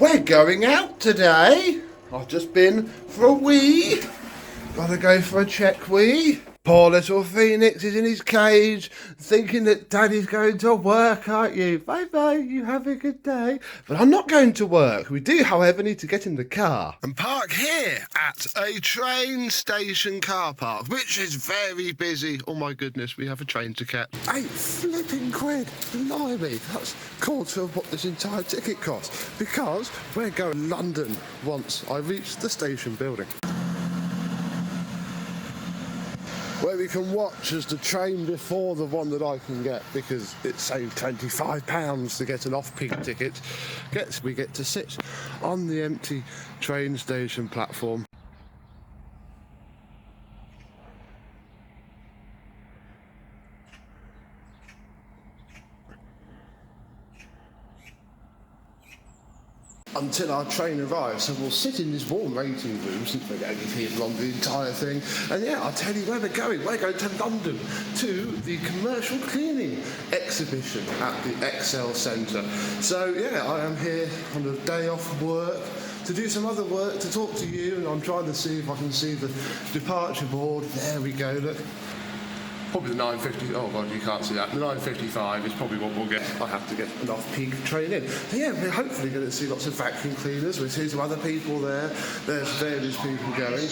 We're going out today. I've just been for a wee. Gotta go for a check wee. Poor little Phoenix is in his cage, thinking that Daddy's going to work, aren't you? Bye bye, you have a good day. But I'm not going to work. We do, however, need to get in the car and park here at a train station car park, which is very busy. Oh my goodness, we have a train ticket. £8 flipping quid, blimey. That's quarter of what this entire ticket costs, because we're going to London once I reach the station building, where we can watch as the train before the one that I can get, because it saved £25 to get an off-peak ticket. We get to sit on the empty train station platform. Until our train arrives, so we'll sit in this warm waiting room since we're going to be here along the entire thing. And yeah, I'll tell you where we're going. We're going to London, to the commercial cleaning exhibition at the Excel Centre. So yeah, I am here on a day off work to do some other work, to talk to you, and I'm trying to see if I can see the departure board. There we go, look. Probably the 9.50, oh god, you can't see that. The 9.55 is probably what we'll get. I have to get an off-peak train in. So yeah, we're hopefully going to see lots of vacuum cleaners. We'll see some other people there. There's various people going.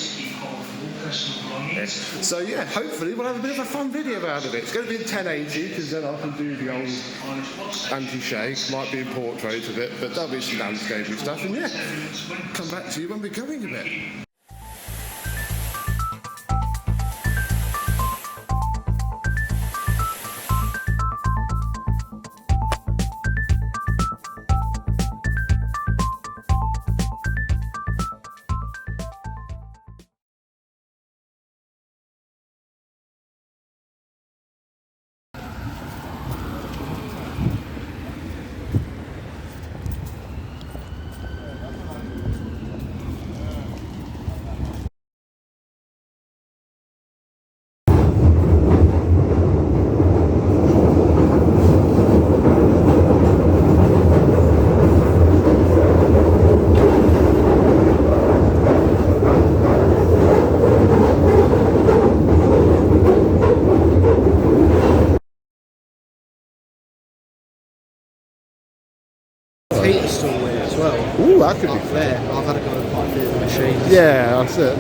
So yeah, hopefully we'll have a bit of a fun video out of it. It's going to be in 1080, because then I can do the old anti-shake. Might be in portrait of it, but there'll be some landscaping stuff. And yeah, come back to you when we're going a bit. Heater still there as well. Ooh, that could be there. I've had to go and quite a few of the machines. Yeah, that's it.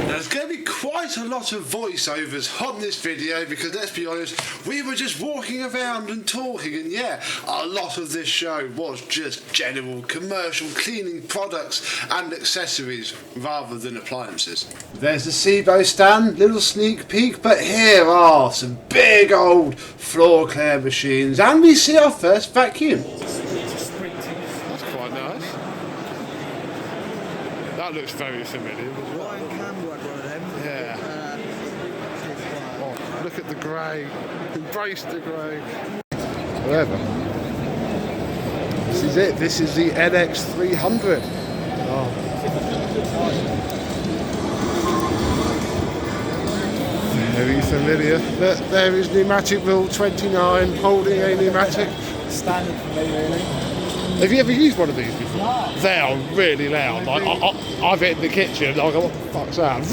There's going to be quite a lot of voiceovers on this video, because let's be honest, we were just walking around and talking, and yeah, a lot of this show was just general commercial cleaning products and accessories rather than appliances. There's the SIBO stand, little sneak peek, but here are some big old floor clear machines, and we see our first vacuum. That's quite nice. That looks very familiar as well. Ryan Campbell had one of them. Yeah. Oh, look at the grey. Embrace the grey. Whatever. This is it. This is the NX300. Oh. Very familiar. Look, there is pneumatic rule 29, holding a pneumatic. Standard for me, really. Have you ever used one of these before? No. They are really loud. Like, I've hit in the kitchen and I go, what the fuck's that?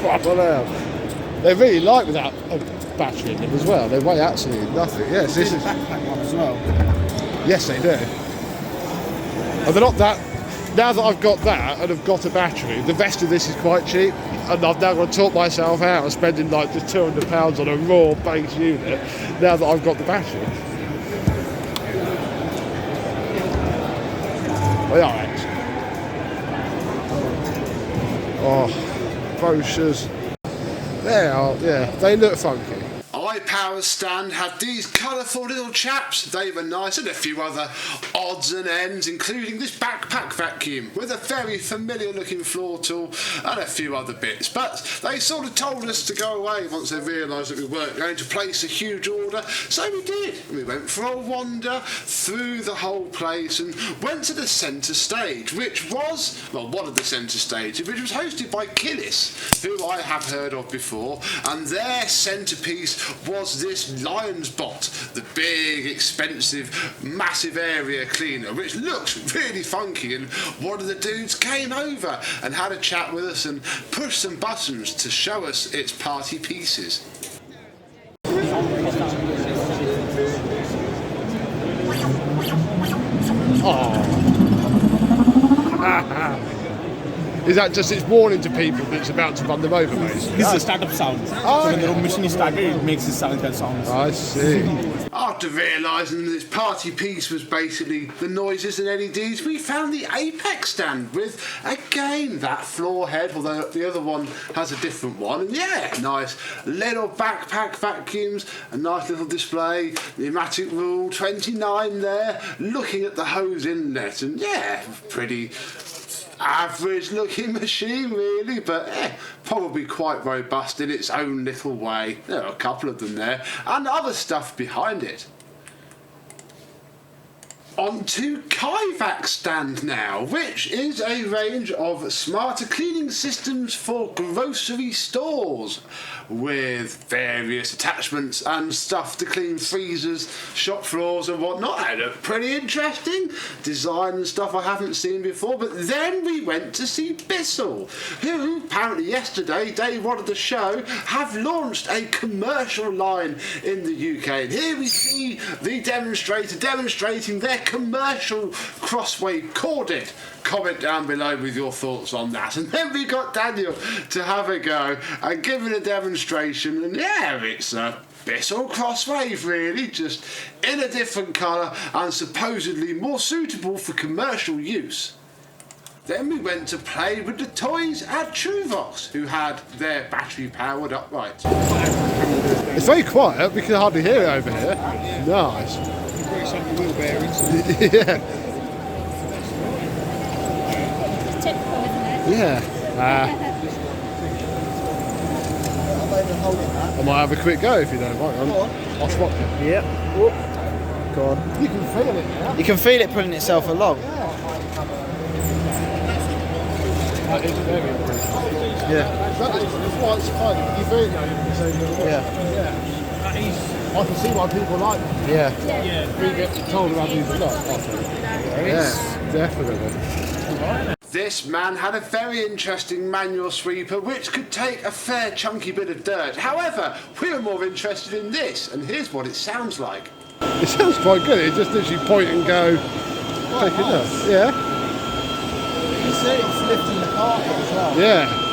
Proper loud. They're really light without a battery in them as well. They weigh absolutely nothing. Yes, this is. Backpack one as well. Yes, they do. And they're not that. Now that I've got that and have got a battery, the rest of this is quite cheap. And I've now got to talk myself out of spending like just £200 on a raw base unit. Now that I've got the battery. They are excellent. Oh, brochures. They are, yeah, they look funky. iPower stand had these colourful little chaps. They were nice, and a few other odds and ends, including this backpack vacuum with a very familiar looking floor tool and a few other bits. But they sort of told us to go away once they realised that we weren't going to place a huge order, so we did. We went for a wander through the whole place and went to the centre stage, which was, well, one of the centre stages, which was hosted by Killis, who I have heard of before, and their centrepiece was this Lion's Bot, the big, expensive, massive area cleaner, which looks really funky. And one of the dudes came over and had a chat with us and pushed some buttons to show us its party pieces. Is that just its warning to people that it's about to run them over, basically? This is a startup sound. Oh, So when the little machine is started, it makes this sound that sounds. I see. After realising that its party piece was basically the noises and LEDs, we found the Apex stand with, again, that floor head, although the other one has a different one. And yeah, nice little backpack vacuums, a nice little display, pneumatic rule 29 there, looking at the hose inlet, and yeah, pretty average looking machine really, but probably quite robust in its own little way. There are a couple of them there, and other stuff behind it. On to Kaivac stand now, which is a range of smarter cleaning systems for grocery stores with various attachments and stuff to clean freezers, shop floors and whatnot. They look pretty interesting. Design and stuff I haven't seen before. But then we went to see Bissell, who apparently yesterday, day one of the show, have launched a commercial line in the UK. And here we see the demonstrator demonstrating their commercial crossway corded. Comment down below with your thoughts on that. And then we got Daniel to have a go and give it a demonstration, and yeah, it's a Bissell crosswave really, just in a different colour and supposedly more suitable for commercial use. Then we went to play with the toys at Truvox, who had their battery powered uprights. It's very quiet, we can hardly hear it over here. Nice. Wheel bearings. Yeah. Typical, isn't it? Yeah. I might have a quick go if you don't mind. I'll spot you. Yep. Oh. Go on. You can feel it now. You can feel it pulling itself along. That is very impressive. Yeah. That's why it's fun. You feel it now, you can say no. Yeah. I can see why people like it. Yeah. We get told about these a lot. Yeah, definitely. This man had a very interesting manual sweeper which could take a fair chunky bit of dirt. However, we were more interested in this, and here's what it sounds like. It sounds quite good. It just literally point and go. Take it up. Yeah. You can see it's lifting the carpet as well. Yeah.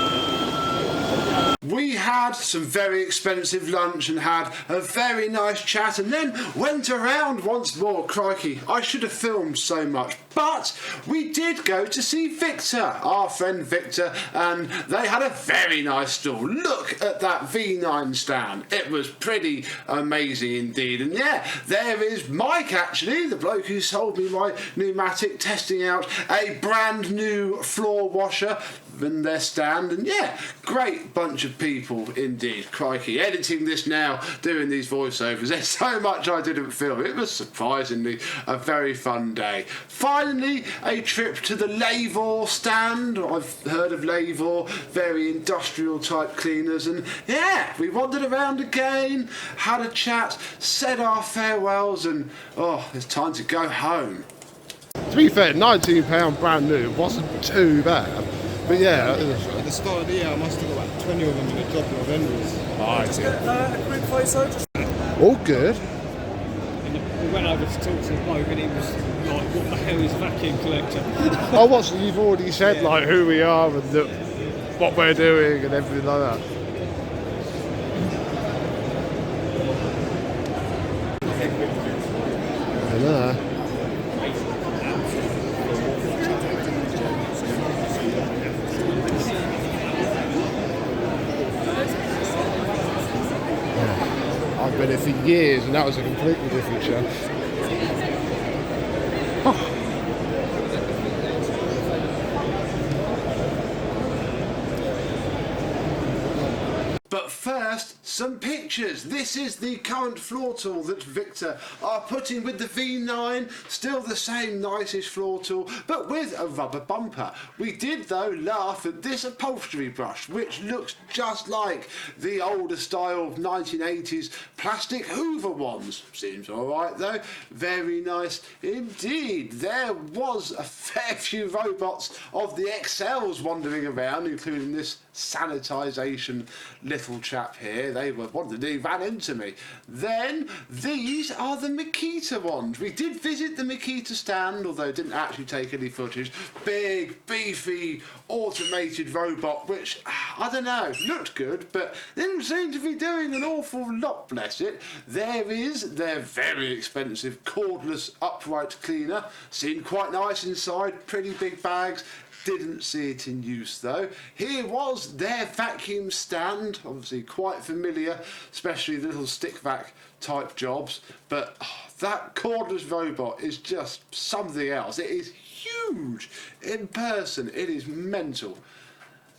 We had some very expensive lunch and had a very nice chat, and then went around once more. Crikey, I should have filmed so much. But we did go to see Victor, our friend Victor, and they had a very nice stall. Look at that V9 stand. It was pretty amazing indeed. And yeah, there is Mike actually, the bloke who sold me my pneumatic, testing out a brand new floor washer in their stand. And yeah, great bunch of people indeed. Crikey, editing this now, doing these voiceovers, there's so much I didn't film. It was surprisingly a very fun day. Finally, a trip to the Lavor stand. I've heard of Lavor, very industrial type cleaners, and yeah, we wandered around again, had a chat, said our farewells, and oh, it's time to go home. To be fair, £19 brand new wasn't too bad. But yeah, At the start of the year, I must have got like 20 of them in a job for vendors. I A quick photo, just all good. we went over to talk to the bloke and he was like, what the hell is a vacuum collector? Oh, what? So you've already said like who we are and what we're doing and everything like that. I know. I've been here for years and that was a completely different show. But first, some pictures. features. This is the current floor tool that Victor are putting with the V9. Still the same nicest floor tool, but with a rubber bumper. We did though laugh at this upholstery brush, which looks just like the older style 1980s plastic Hoover ones. Seems alright though. Very nice indeed. There was a fair few robots of the XLs wandering around, including this sanitisation little chap here. They were wanted to ran into me. Then these are the Makita ones. We did visit the Makita stand, although didn't actually take any footage. Big, beefy, automated robot, which I don't know, looked good, but didn't seem to be doing an awful lot, bless it. There is their very expensive cordless upright cleaner. Seemed quite nice inside, pretty big bags. Didn't see it in use though. Here was their vacuum stand, obviously quite familiar, especially the little stick vac type jobs, but that cordless robot is just something else. It is huge in person, it is mental.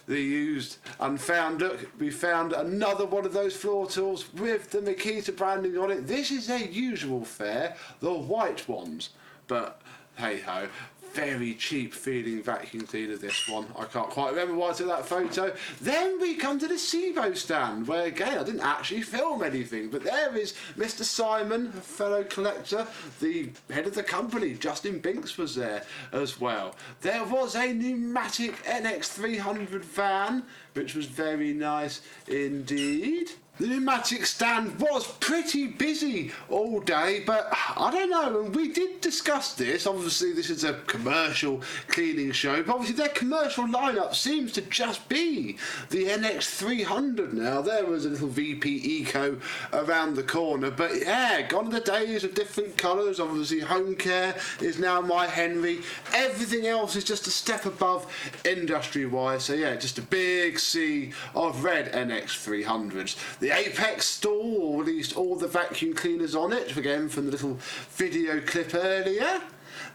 They used and found, look, we found another one of those floor tools with the Makita branding on it. This is their usual fare, the white ones, but hey ho. Very cheap feeling vacuum cleaner, this one. I can't quite remember why I took that photo. Then we come to the SIBO stand, where again I didn't actually film anything, but there is Mr. Simon, a fellow collector, the head of the company. Justin Binks was there as well. There was a pneumatic NX300 van, which was very nice indeed. The pneumatic stand was pretty busy all day, but I don't know, and we did discuss this. Obviously this is a commercial cleaning show, but obviously their commercial lineup seems to just be the NX300 now. There was a little VP Eco around the corner, but yeah, gone are the days of different colours. Obviously home care is now My Henry. Everything else is just a step above industry wise, so yeah, just a big sea of red NX300s. The Apex stall, or at least all the vacuum cleaners on it, again from the little video clip earlier.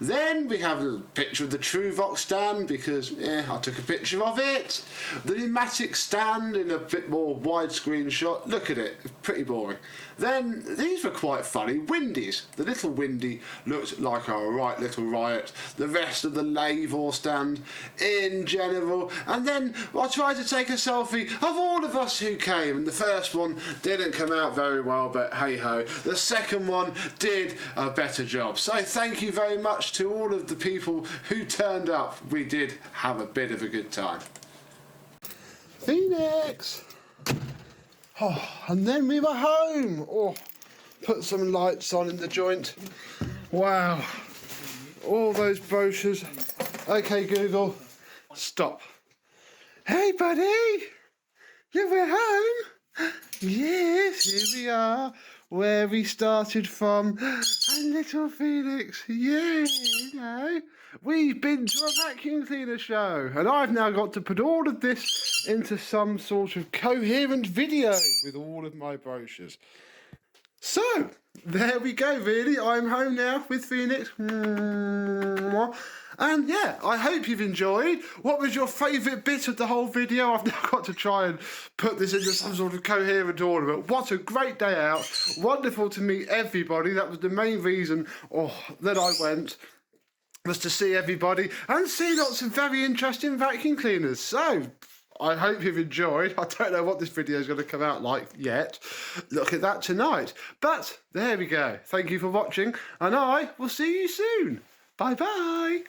Then we have a little picture of the Truvox stand because I took a picture of it. The pneumatic stand in a bit more widescreen shot. Look at it, pretty boring. Then these were quite funny. Windies. The little Windy looked like a right little riot. The rest of the Lavor stand in general. And then I tried to take a selfie of all of us who came. And the first one didn't come out very well, but hey ho. The second one did a better job. So thank you very much to all of the people who turned up. We did have a bit of a good time. Phoenix! Oh, and then we were home. Oh, put some lights on in the joint. Wow. All those brochures. Okay, Google, stop. Hey, buddy. You were home? Yes, here we are, where we started from. And little Phoenix, yeah, you know, we've been to a vacuum cleaner show, and I've now got to put all of this into some sort of coherent video with all of my brochures. So, there we go, really. I'm home now with Phoenix. And yeah, I hope you've enjoyed. What was your favourite bit of the whole video? I've now got to try and put this into some sort of coherent order. But what a great day out. Wonderful to meet everybody. That was the main reason that I went, was to see everybody and see lots of very interesting vacuum cleaners. So, I hope you've enjoyed. I don't know what this video is going to come out like yet. Look at that tonight. But there we go. Thank you for watching, and I will see you soon. Bye-bye.